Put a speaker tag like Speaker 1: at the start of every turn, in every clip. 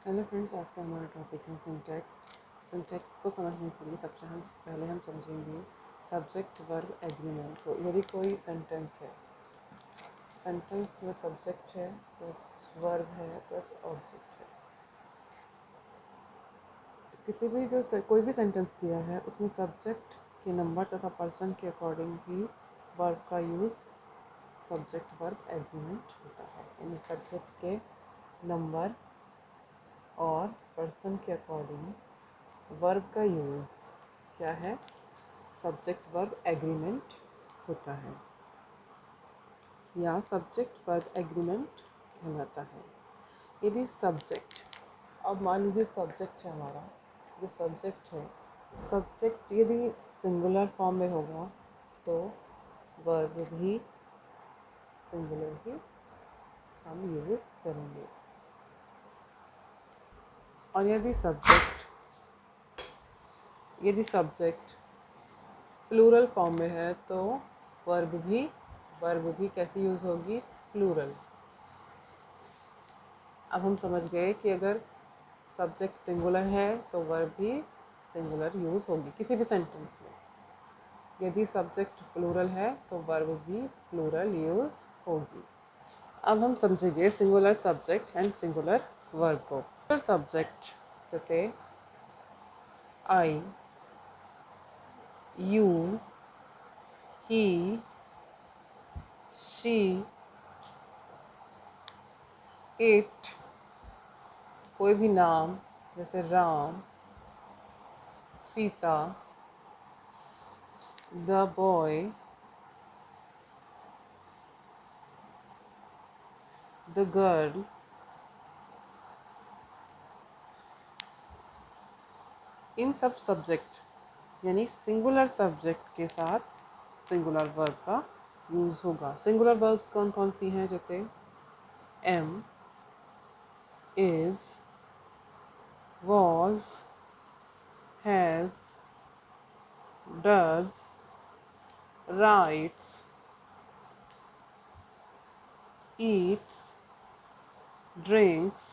Speaker 1: Hello friends, आज का हमारा टॉपिक है सिंटैक्स। सिंटैक्स को समझने के लिए सबसे पहले हम समझेंगे सब्जेक्ट वर्ब एग्रीमेंट को। यदि कोई सेंटेंस है, सेंटेंस में सब्जेक्ट है प्लस वर्ब है प्लस ऑब्जेक्ट है। किसी भी कोई भी सेंटेंस दिया है उसमें सब्जेक्ट के नंबर तथा पर्सन के अकॉर्डिंग ही वर्ब का यूज़ सब्जेक्ट वर्ब एग्रीमेंट होता है। यानी सब्जेक्ट के नंबर और पर्सन के अकॉर्डिंग वर्ब का यूज़ क्या है, सब्जेक्ट वर्ब एग्रीमेंट होता है या सब्जेक्ट वर्ब एग्रीमेंट कहलाता है। यदि सब्जेक्ट, अब मान लीजिए सब्जेक्ट है हमारा, जो सब्जेक्ट है, सब्जेक्ट यदि सिंगुलर फॉर्म में होगा तो वर्ब भी सिंगुलर ही हम यूज़ करेंगे। और यदि सब्जेक्ट प्लूरल फॉर्म में है तो वर्ब भी कैसी यूज़ होगी, प्लूरल। अब हम समझ गए कि अगर सब्जेक्ट सिंगुलर है तो वर्ब भी सिंगुलर यूज़ होगी किसी भी सेंटेंस में। यदि सब्जेक्ट प्लूरल है तो वर्ब भी प्लूरल यूज़ होगी। अब हम समझेंगे singular subject and singular verb को। सिंगुलर सब्जेक्ट जैसे I, you, he, she, it, कोई भी नाम जैसे Ram, Sita, the boy, the girl, इन सब सब्जेक्ट यानी सिंगुलर सब्जेक्ट के साथ सिंगुलर वर्ब का यूज़ होगा। सिंगुलर वर्ब्स कौन कौन सी हैं, जैसे am, is, was, has, does, writes, eats, drinks,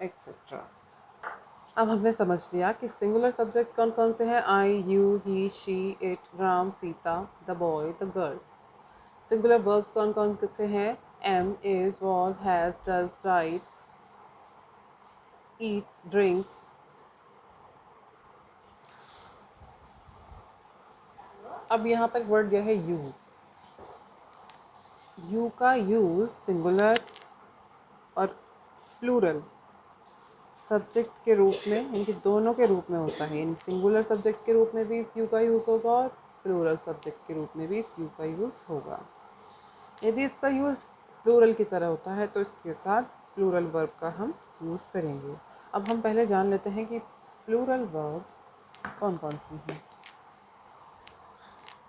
Speaker 1: etcetera. अब हमने समझ लिया कि सिंगुलर सब्जेक्ट कौन कौन से हैं, I, you, he, she, it, Ram, Sita, the boy, the girl. Singular verbs कौन कौन से हैं, am, is, was, has, does, writes, eats, drinks. अब यहाँ पर वर्ड दिया है यू। यू का यूज सिंगुलर और प्लूरल सब्जेक्ट के रूप में, इनके दोनों के रूप में होता है। यानी सिंगुलर सब्जेक्ट के रूप में भी इस यू का यूज़ होगा और प्लूरल सब्जेक्ट के रूप में भी इस यू का यूज़ होगा। यदि इसका यूज़ प्लूरल की तरह होता है तो इसके साथ प्लूरल वर्ब का हम यूज़ करेंगे। अब हम पहले जान लेते हैं कि प्लूरल वर्ब कौन कौन सी हैं।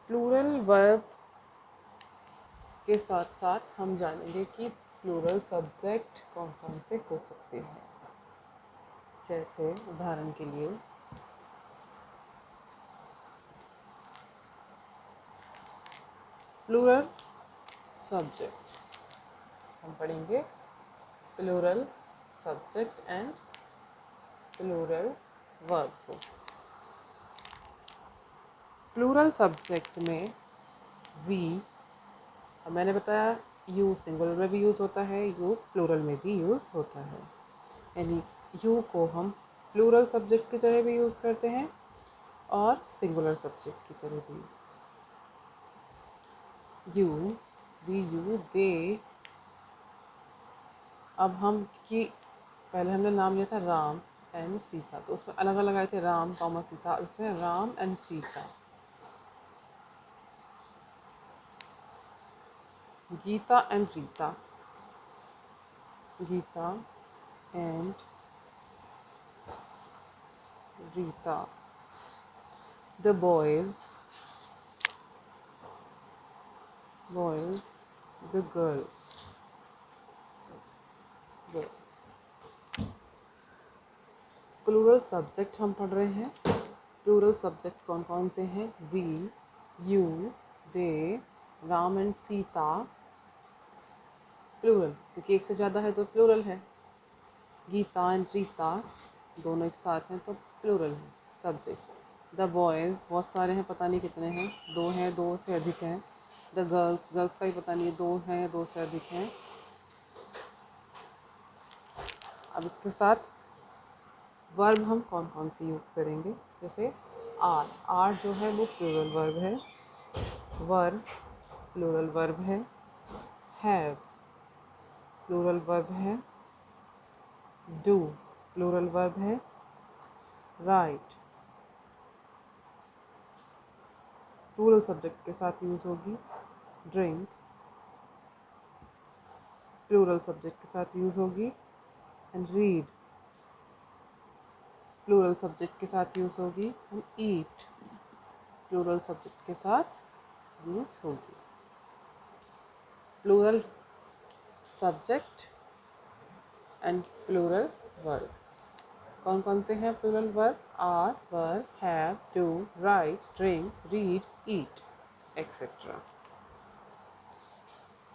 Speaker 1: प्लूरल वर्ब के साथ साथ हम जानेंगे कि प्लूरल सब्जेक्ट कौन कौन से हो सकते हैं। जैसे उदाहरण के लिए प्लूरल सब्जेक्ट हम पढ़ेंगे, plural subject and plural verb को। प्लूरल सब्जेक्ट में वी, मैंने बताया यू सिंगुलर में भी यूज़ होता है, यू प्लूरल में भी यूज़ होता है। यानी यू को हम प्लूरल सब्जेक्ट की तरह भी यूज़ करते हैं और सिंगुलर सब्जेक्ट की तरह भी। यू, वी, यू, दे। अब पहले हमने नाम लिया था राम एंड सीता, तो उसमें अलग अलग आए थे राम कॉमा सीता, इसमें Ram and Sita. Geeta and Reeta, Geeta and Reeta. The boys, boys, the girls, girls. Plural subject हम पढ़ रहे हैं। प्लूरल सब्जेक्ट कौन कौन से हैं, we, you, they, Ram and Sita, plural, क्योंकि एक से ज़्यादा है तो प्लूरल है। गीता एंड रीता दोनों एक साथ हैं तो प्लूरल है सब्जेक्ट। द बॉयज़ बहुत सारे हैं, पता नहीं कितने हैं, दो हैं, दो से अधिक हैं। द गर्ल्स, गर्ल्स का ही पता नहीं है, दो हैं या दो से अधिक हैं। अब इसके साथ वर्ब हम कौन कौन सी यूज़ करेंगे, जैसे आर, आर जो है वो प्लूरल वर्ब है। वर प्लूरल वर्ब है। हैव प्लूरल वर्ब है। डू प्लूरल वर्ब है। राइट प्लूरल सब्जेक्ट के साथ यूज़ होगी। ड्रिंक प्लूरल सब्जेक्ट के साथ यूज़ होगी। एंड रीड प्लूरल सब्जेक्ट के साथ यूज़ होगी। एंड ईट प्लूरल सब्जेक्ट के साथ यूज़ होगी। Plural subject and plural verb कौन कौन से हैं? Plural verb are, were, have, do, write, drink, read, eat etcetera.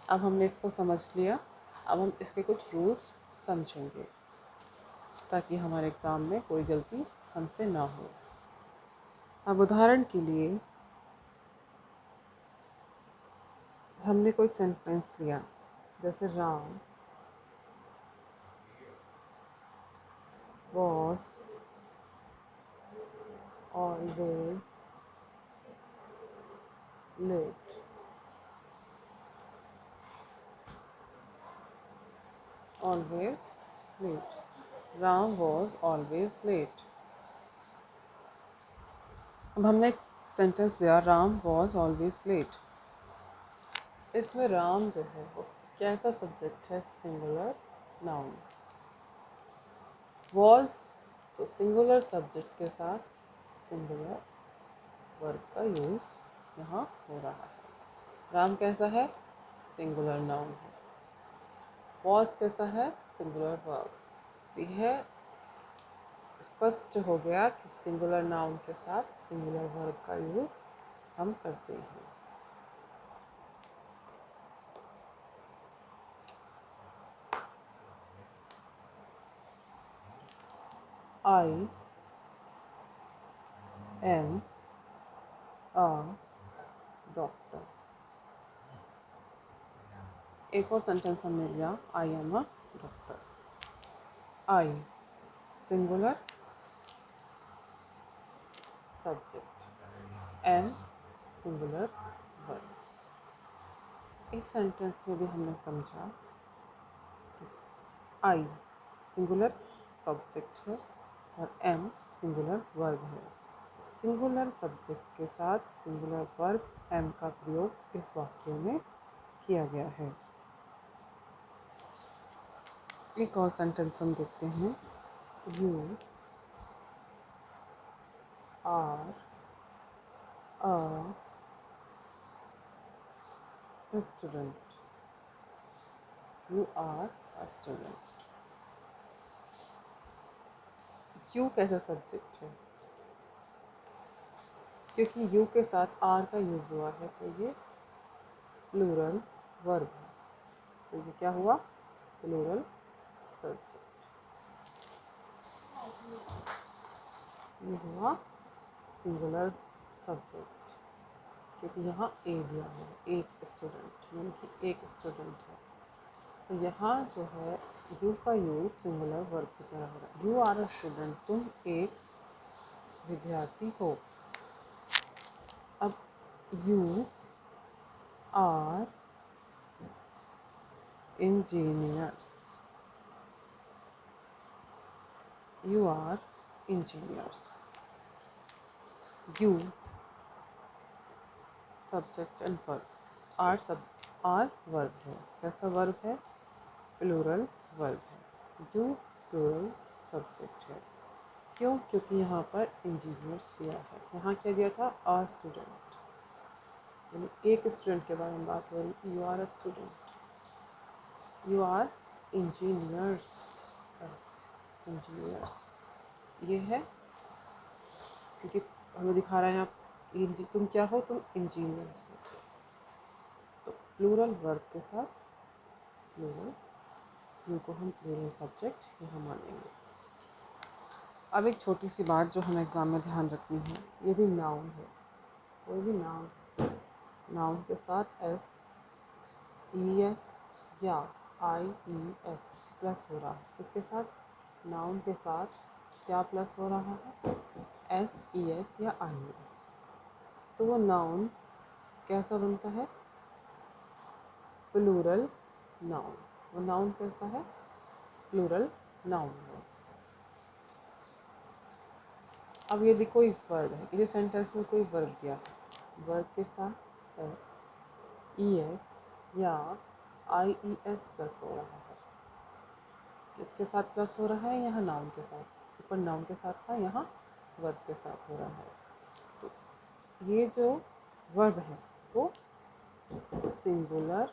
Speaker 1: अब हमने इसको समझ लिया, अब हम इसके कुछ रूल्स समझेंगे ताकि हमारे एग्ज़ाम में कोई गलती हमसे ना हो। अब उदाहरण के लिए हमने कोई सेंटेंस लिया, जैसे Ram was always late. Always late. Ram was always late. अब हमने एक सेंटेंस लिया, राम was always late। इसमें राम जो है वो कैसा सब्जेक्ट है? Singular noun. was तो सिंगुलर सब्जेक्ट के साथ सिंगुलर वर्ब का यूज़ यहाँ हो रहा है। राम कैसा है? सिंगुलर नाउन है। was कैसा है? Singular verb. तो यह स्पष्ट हो गया कि सिंगुलर नाउन के साथ सिंगुलर वर्ब का यूज़ हम करते हैं। I am a doctor। एक और सेंटेंस हमने लिया, I am a doctor। I singular subject, am singular verb. इस सेंटेंस में भी हमने समझा कि I सिंगुलर सब्जेक्ट है और am सिंगुलर वर्ब है। सिंगुलर सब्जेक्ट के साथ सिंगुलर वर्ब am का प्रयोग इस वाक्य में किया गया है। एक और सेंटेंस हम देखते हैं, you are a student. You are a student. You कैसा सब्जेक्ट है? क्योंकि यू के साथ आर का यूज़ हुआ है तो ये प्लूरल वर्ब है। तो ये क्या हुआ? Plural subject. ये हुआ सिंगुलर सब्जेक्ट, क्योंकि यहाँ ए दिया है, एक स्टूडेंट, यानी कि एक स्टूडेंट है। तो यहाँ जो है यू का यूज़ सिंगुलर वर्ब की तरह हो रहा है। यू आर अ स्टूडेंट, तुम एक विद्यार्थी हो। अब you are engineers. You are engineers. You subject and verb, are verb है। कैसा वर्ब है? प्लूरल वर्ब है। यू प्लूरल सब्जेक्ट है। क्यों? क्योंकि यहाँ पर इंजीनियर्स दिया है। यहाँ क्या दिया था? अ स्टूडेंट, यानी एक स्टूडेंट के बारे में बात हो रही। You are a student, you are engineers. Engineers ये है क्योंकि हमें दिखा रहा है यहाँ तुम क्या हो? तुम इंजीनियर्स हो। तो प्लूरल वर्ब के साथ प्लूरल, यू को हम प्लूरल सब्जेक्ट यहाँ मानेंगे। अब एक छोटी सी बात जो हमें एग्ज़ाम में ध्यान रखनी है, यदि नाउन है, कोई भी नाउन के साथ एस ई एस या आई ई एस प्लस हो रहा है, इसके साथ नाउन के साथ क्या प्लस हो रहा है, एस ई एस या आई ई एस, तो वो नाउन कैसा बनता है, प्लूरल नाउन। वो नाउन कैसा है, प्लूरल नाउन है। अब यदि कोई वर्ब है, किसी सेंटेंस में कोई वर्ब दिया है, वर्ब के साथ एस ई एस या आई ई एस प्लस हो रहा है, किसके साथ प्लस हो रहा है, यहाँ नाउन के साथ, ऊपर नाउन के साथ था, यहाँ वर्ब के साथ हो रहा है। तो ये जो वर्ब है वो सिंगुलर,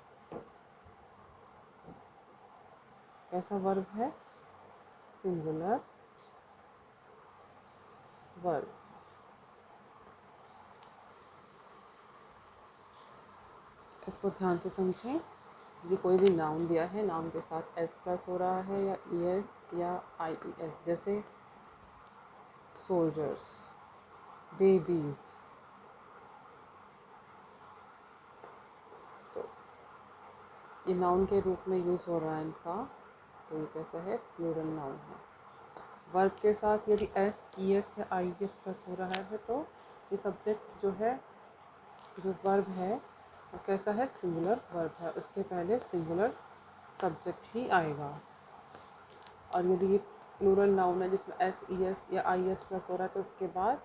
Speaker 1: कैसा वर्ब है, सिंगुलर वर्ब। इसको ध्यान से समझें। ये कोई भी नाउन दिया है, नाउन के साथ एस प्लस हो रहा है या ई एस या आई ई एस, जैसे सोल्जर्स, बेबीज, तो ये नाउन के रूप में यूज हो रहा है इनका, तो ये कैसा है, प्लूरल नाउन है। वर्ब के साथ यदि एस ई एस या आई ई एस प्लस हो रहा है तो ये सब्जेक्ट जो है, जो वर्ब है वो कैसा है, सिंगुलर वर्ब है, उसके पहले सिंगुलर सब्जेक्ट ही आएगा। और यदि ये प्लूरल नाउन है जिसमें एस ई एस या आई एस प्लस हो रहा है तो उसके बाद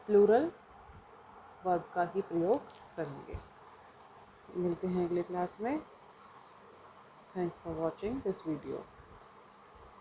Speaker 1: प्लूरल वर्ब का ही प्रयोग करेंगे। मिलते हैं अगले क्लास में। Thanks for watching this video.